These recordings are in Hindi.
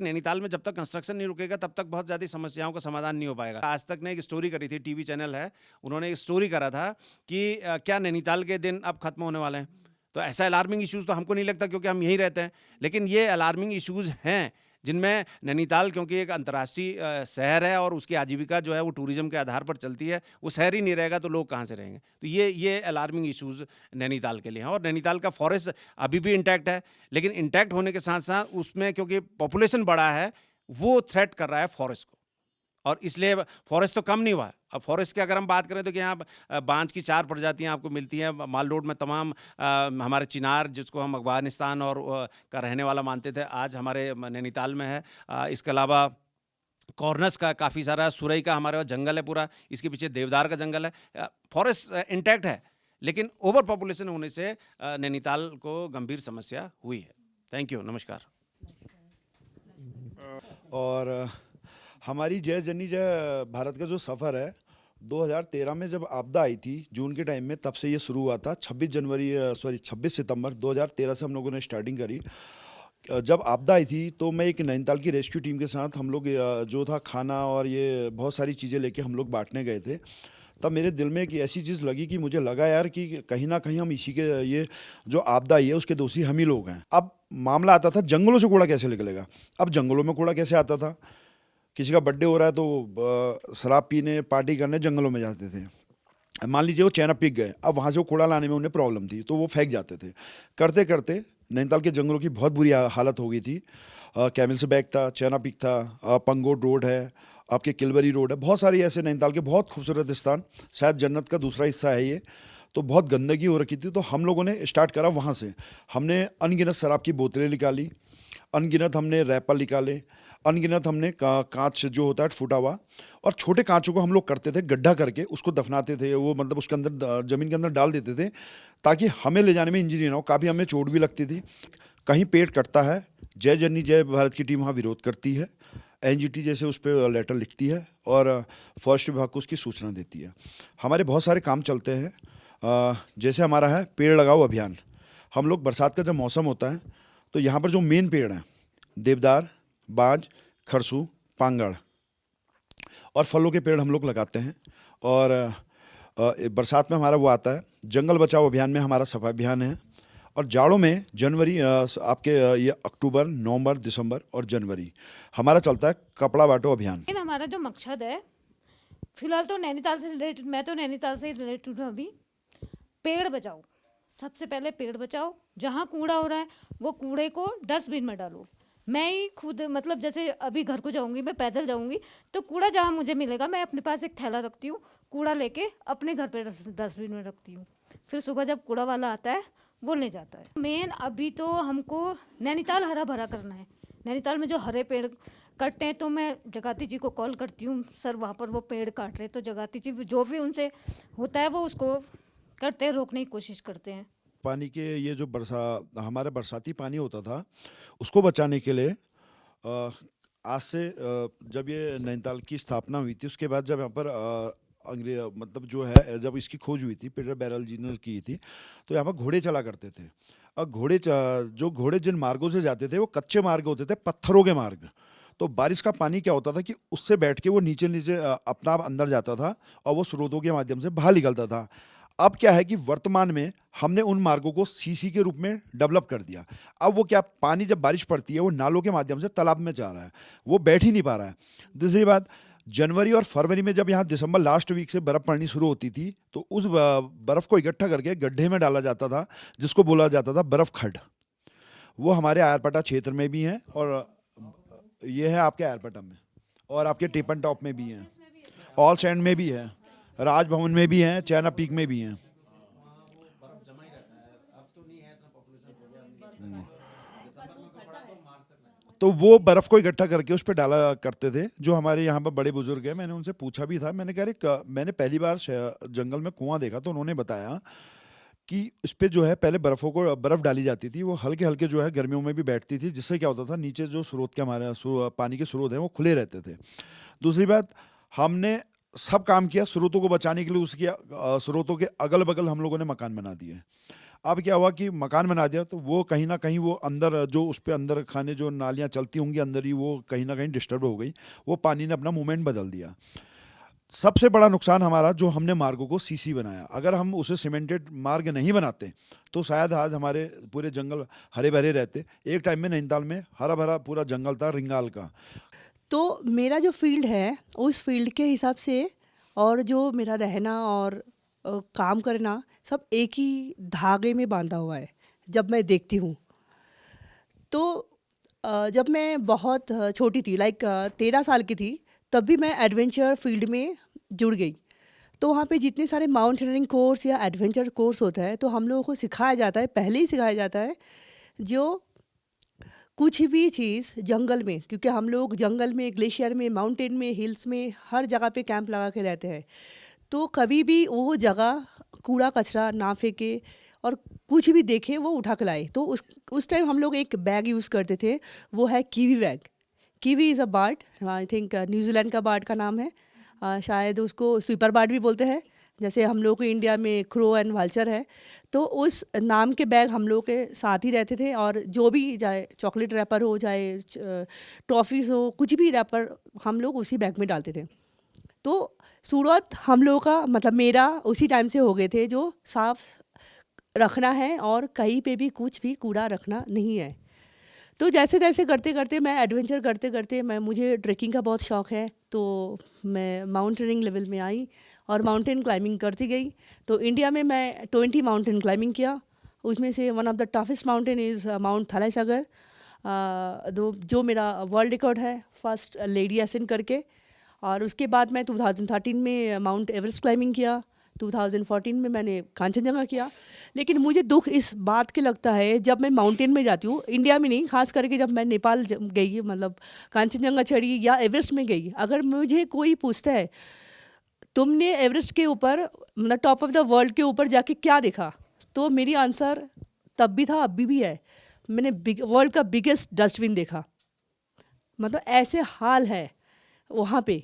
नैनीताल में जब तक कंस्ट्रक्शन नहीं रुकेगा तब तक बहुत ज़्यादा समस्याओं का समाधान नहीं हो पाएगा। आज तक ने एक स्टोरी करी थी, टीवी चैनल है, उन्होंने एक स्टोरी करा था कि क्या नैनीताल के दिन अब खत्म होने वाले हैं? तो ऐसा अलार्मिंग इश्यूज़ तो हमको नहीं लगता क्योंकि हम यहीं रहते हैं। लेकिन ये अलार्मिंग इश्यूज़ हैं जिनमें नैनीताल क्योंकि एक अंतर्राष्ट्रीय शहर है और उसकी आजीविका जो है वो टूरिज़्म के आधार पर चलती है। वो शहर ही नहीं रहेगा तो लोग कहाँ से रहेंगे? तो ये अलार्मिंग इश्यूज़ नैनीताल के लिए हैं और नैनीताल का फॉरेस्ट अभी भी इंटैक्ट है। लेकिन इंटैक्ट होने के साथ-साथ उसमें क्योंकि पॉपुलेशन बढ़ा है, वो थ्रेट कर रहा है फॉरेस्ट को और इसलिए फॉरेस्ट तो कम नहीं हुआ है। अब फॉरेस्ट की अगर हम बात करें तो कि यहाँ बांज की 4 प्रजातियाँ आपको मिलती हैं। माल रोड में तमाम हमारे चिनार जिसको हम अफ़गानिस्तान और का रहने वाला मानते थे, आज हमारे नैनीताल में है। इसके अलावा कॉर्नस का काफ़ी सारा, सुरई का हमारे पास जंगल है पूरा, इसके पीछे देवदार का जंगल है। फॉरेस्ट इंटैक्ट है, लेकिन ओवर पॉपुलेशन होने से नैनीताल को गंभीर समस्या हुई है। थैंक यू, नमस्कार। और हमारी जय जनी जय भारत का जो सफ़र है 2013 में जब आपदा आई थी जून के टाइम में, तब से ये शुरू हुआ था। 26 सितंबर 2013 से हम लोगों ने स्टार्टिंग करी। जब आपदा आई थी तो मैं एक नैनीताल की रेस्क्यू टीम के साथ हम लोग जो था खाना और ये बहुत सारी चीज़ें लेके हम लोग बांटने गए थे। तब मेरे दिल में एक ऐसी चीज़ लगी कि मुझे लगा यार कि कहीं ना कहीं हम इसी के ये जो आपदा आई है उसके दोषी हम ही लोग हैं। अब मामला आता था जंगलों से कूड़ा कैसे निकलेगा। अब जंगलों में कूड़ा कैसे आता था? किसी का बर्थडे हो रहा है तो शराब पीने पार्टी करने जंगलों में जाते थे। मान लीजिए वो चैना पीक गए, अब वहाँ से वो कूड़ा लाने में उन्हें प्रॉब्लम थी तो वो फेंक जाते थे। करते करते नैनीताल के जंगलों की बहुत बुरी हालत हो गई थी। कैमिल्स बैग था, चैना पीक था, पंगोट रोड है, आपके किलवरी रोड है, बहुत सारी ऐसे नैनीताल के बहुत खूबसूरत स्थान, शायद जन्नत का दूसरा हिस्सा है ये। तो बहुत गंदगी हो रखी थी तो हम लोगों ने स्टार्ट करा वहाँ से। हमने अनगिनत शराब की बोतलें निकाली, अनगिनत हमने रैपर निकाले, अनगिनत हमने कांच जो होता है फूटा हुआ, और छोटे कांचों को हम लोग करते थे गड्ढा करके उसको दफनाते थे। वो मतलब उसके अंदर ज़मीन के अंदर डाल देते थे ताकि हमें ले जाने में इंजरी ना हो। काफ़ी हमें चोट भी लगती थी। कहीं पेड़ कटता है, जय जननी जय भारत की टीम वहाँ विरोध करती है, एनजीटी जैसे उस पर लेटर लिखती है और फॉरेस्ट विभाग को उसकी सूचना देती है। हमारे बहुत सारे काम चलते हैं। जैसे हमारा है पेड़ लगाओ अभियान। हम लोग बरसात का जब मौसम होता है तो यहाँ पर जो मेन पेड़ हैं देवदार, बांज, खरसू, पांगड़ और फलों के पेड़ हम लोग लगाते हैं। और बरसात में हमारा वो आता है जंगल बचाओ अभियान में हमारा सफाई अभियान है। और जाड़ों में जनवरी आपके ये अक्टूबर, नवंबर, दिसंबर और जनवरी हमारा चलता है कपड़ा बांटो अभियान। लेकिन हमारा जो मकसद है फिलहाल तो नैनीताल से रिलेटेड, मैं तो नैनीताल से रिलेटेड हूँ अभी। पेड़ बचाओ, सबसे पहले पेड़ बचाओ। जहाँ कूड़ा हो रहा है वो कूड़े को डस्टबिन में डालो। मैं ही खुद मतलब जैसे अभी घर को जाऊंगी, मैं पैदल जाऊंगी तो कूड़ा जहाँ मुझे मिलेगा मैं अपने पास एक थैला रखती हूँ, कूड़ा लेके अपने घर पे डस्टबिन में रखती हूँ। फिर सुबह जब कूड़ा वाला आता है वो ले जाता है। मेन अभी तो हमको नैनीताल हरा भरा करना है। नैनीताल में जो हरे पेड़ कटते हैं तो मैं जगाती जी को कॉल करती हूँ, सर वहाँ पर वो पेड़ काट रहे, तो जगाती जी जो भी उनसे होता है वो उसको करते हैं, रोकने की कोशिश करते हैं। पानी के ये जो हमारा बरसाती पानी होता था उसको बचाने के लिए आज से जब ये नैनीताल की स्थापना हुई थी उसके बाद जब यहाँ पर अंग्रेज मतलब जो है जब इसकी खोज हुई थी पीटर बैरल जी ने की थी तो यहाँ पर घोड़े चला करते थे। और जो घोड़े जिन मार्गों से जाते थे वो कच्चे मार्ग होते थे, पत्थरों के मार्ग। तो बारिश का पानी क्या होता था कि उससे बैठ के वो नीचे नीचे अपना आप अंदर जाता था और वो स्रोतों के माध्यम से बाहर निकलता था। अब क्या है कि वर्तमान में हमने उन मार्गों को सीसी के रूप में डेवलप कर दिया। अब वो क्या पानी जब बारिश पड़ती है वो नालों के माध्यम से तालाब में जा रहा है, वो बैठ ही नहीं पा रहा है। दूसरी बात, जनवरी और फरवरी में जब यहाँ दिसंबर लास्ट वीक से बर्फ़ पड़नी शुरू होती थी तो उस बर्फ़ को इकट्ठा करके गड्ढे में डाला जाता था जिसको बोला जाता था बर्फ़ खड्ड। वो हमारे आयरपटा क्षेत्र में भी हैं और ये है आपके आयरपटा में और आपके टिपन टॉप में भी हैं, ऑल सैंड में भी है, राजभवन में भी हैं, चैना पीक में भी हैं। तो वो बर्फ़ को इकट्ठा करके उस पर डाला करते थे जो हमारे यहाँ पर बड़े बुजुर्ग हैं। मैंने उनसे पूछा भी था, मैंने कहा अरे मैंने पहली बार जंगल में कुआं देखा तो उन्होंने बताया कि इस पे जो है पहले बर्फ़ डाली जाती थी, वो हल्के हल्के जो है गर्मियों में भी बैठती थी जिससे क्या होता था नीचे जो स्रोत के हमारे पानी के स्रोत हैं वो खुले रहते थे। दूसरी बात, हमने सब काम किया स्रोतों को बचाने के लिए, उसकी स्रोतों के अगल बगल हम लोगों ने मकान बना दिए। अब क्या हुआ कि मकान बना दिया तो वो कहीं ना कहीं वो अंदर जो उस पे अंदर खाने जो नालियाँ चलती होंगी अंदर ही वो कहीं ना कहीं डिस्टर्ब हो गई, वो पानी ने अपना मूवमेंट बदल दिया। सबसे बड़ा नुकसान हमारा जो हमने मार्गों को सीसी बनाया, अगर हम उसे सीमेंटेड मार्ग नहीं बनाते तो शायद आज हमारे पूरे जंगल हरे भरे रहते। एक टाइम में नैनीताल में हरा भरा पूरा जंगल था रिंगाल का। तो मेरा जो फील्ड है उस फील्ड के हिसाब से और जो मेरा रहना और काम करना सब एक ही धागे में बांधा हुआ है जब मैं देखती हूँ। तो जब मैं बहुत छोटी थी, लाइक 13 साल की थी, तब भी मैं एडवेंचर फील्ड में जुड़ गई। तो वहाँ पे जितने सारे माउंटेनियरिंग कोर्स या एडवेंचर कोर्स होता है तो हम लोगों को सिखाया जाता है, पहले ही सिखाया जाता है, जो कुछ भी चीज़ जंगल में, क्योंकि हम लोग जंगल में, ग्लेशियर में, माउंटेन में, हिल्स में, हर जगह पे कैंप लगा के रहते हैं। तो कभी भी वो जगह कूड़ा कचरा ना फेंके और कुछ भी देखे वो उठा के लाए। तो उस टाइम हम लोग एक बैग यूज़ करते थे, वो है kiwi bag. Kiwi is a bird, I think New Zealand का बर्ड का नाम है। शायद उसको स्वीपर बर्ड भी बोलते हैं, जैसे हम लोग को इंडिया में क्रो एंड वाल्चर है। तो उस नाम के बैग हम लोग के साथ ही रहते थे, और जो भी चाहे चॉकलेट रैपर हो, चाहे टॉफ़ीज़ हो, कुछ भी रैपर हम लोग उसी बैग में डालते थे। तो सूरत हम लोगों का, मतलब मेरा उसी टाइम से हो गए थे जो साफ रखना है और कहीं पे भी कुछ भी कूड़ा रखना नहीं है। तो जैसे जैसे करते करते मैं एडवेंचर करते करते मुझे ट्रैकिंग का बहुत शौक़ है, तो मैं माउंटेनिंग लेवल में आई और माउंटेन क्लाइंबिंग करती गई। तो इंडिया में मैं 20 माउंटेन क्लाइंबिंग किया। उसमें से one of the toughest mountain is Mount Thalay Sagar, जो मेरा वर्ल्ड रिकॉर्ड है, फर्स्ट लेडी असेंड करके। और उसके बाद मैं 2013 में माउंट एवरेस्ट क्लाइंबिंग किया, 2014 में मैंने कांचनजंगा किया। लेकिन मुझे दुख इस बात के लगता है, जब मैं माउंटेन में जाती हूँ, इंडिया में नहीं, खास करके जब मैं नेपाल गई, मतलब कांचनजंगा चढ़ी या एवरेस्ट में गई, अगर मुझे कोई पूछता है तुमने एवरेस्ट के ऊपर, मतलब टॉप ऑफ द वर्ल्ड के ऊपर जाके क्या देखा, तो मेरी आंसर तब भी था, अभी भी है, मैंने वर्ल्ड का बिगेस्ट डस्टबिन देखा। मतलब ऐसे हाल है वहाँ पे।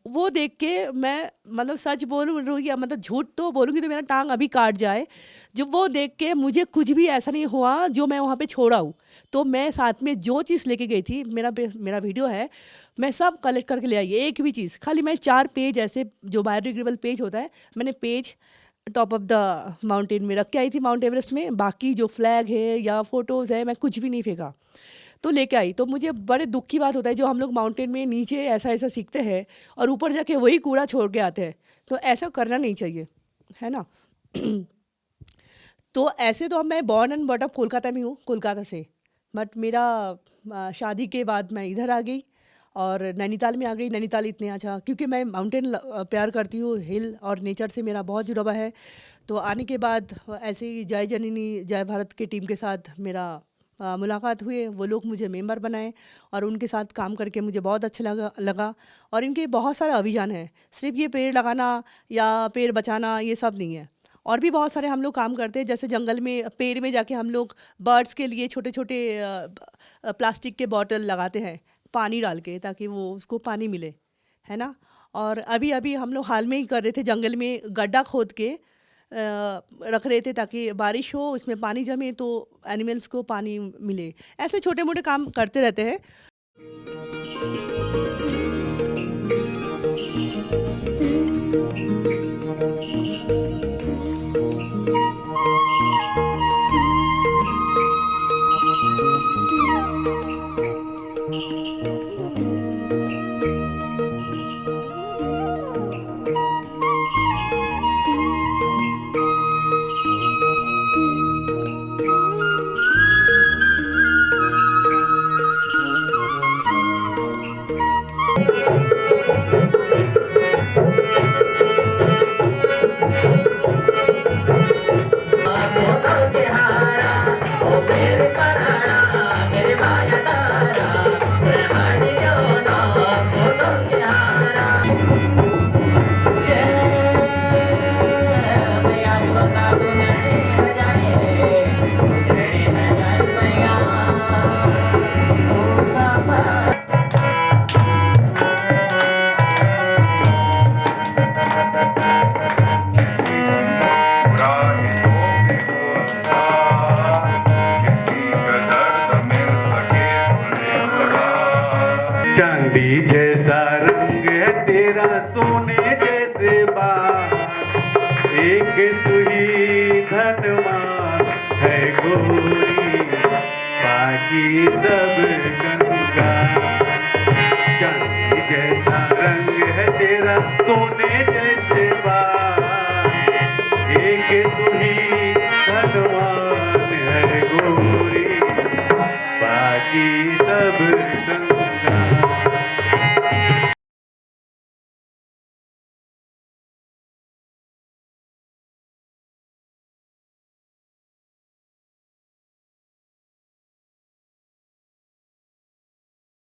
वो देख के मैं, मतलब सच बोलूँ या मतलब झूठ तो बोलूँगी तो मेरा टांग अभी काट जाए। जब वो देख के मुझे कुछ भी ऐसा नहीं हुआ जो मैं वहाँ पे छोड़ा हूँ। तो मैं साथ में जो चीज़ लेके गई थी, मेरा वीडियो है, मैं सब कलेक्ट करके ले आई। एक भी चीज़, खाली मैं 4 पेज ऐसे जो बायोडिग्रेडेबल पेज होता है, मैंने page top of the mountain में रख के आई थी माउंट एवरेस्ट में। बाकी जो फ्लैग है या फोटोज़ है, मैं कुछ भी नहीं फेंका, तो लेके आई। तो मुझे बड़े दुख की बात होता है, जो हम लोग माउंटेन में नीचे ऐसा ऐसा सीखते हैं और ऊपर जाके वही कूड़ा छोड़ के आते हैं। तो ऐसा करना नहीं चाहिए, है ना। तो ऐसे तो मैं born and bought up Kolkata में हूँ, कोलकाता से, बट मेरा शादी के बाद मैं इधर आ गई और नैनीताल में आ गई। नैनीताल इतने अच्छा, क्योंकि मैं माउंटेन प्यार करती हूँ, हिल और नेचर से मेरा बहुत जुड़ाव है। तो आने के बाद ऐसे ही जय जननी जय भारत के टीम के साथ मेरा मुलाकात हुए, वो लोग मुझे मेंबर बनाए और उनके साथ काम करके मुझे बहुत अच्छा लगा। और इनके बहुत सारे अभियान हैं, सिर्फ ये पेड़ लगाना या पेड़ बचाना ये सब नहीं है, और भी बहुत सारे हम लोग काम करते हैं। जैसे जंगल में पेड़ में जाके हम लोग बर्ड्स के लिए छोटे छोटे प्लास्टिक के बॉटल लगाते हैं पानी डाल के, ताकि वो उसको पानी मिले, है ना। और अभी अभी हम लोग हाल में ही कर रहे थे, जंगल में गड्ढा खोद के रख रहे थे ताकि बारिश हो, उसमें पानी जमे तो एनिमल्स को पानी मिले। ऐसे छोटे मोटे काम करते रहते हैं। एक तू ही धनवान है गोरी, बाकी सब कंगाल। चांदी जैसा रंग है तेरा, सोने जैसे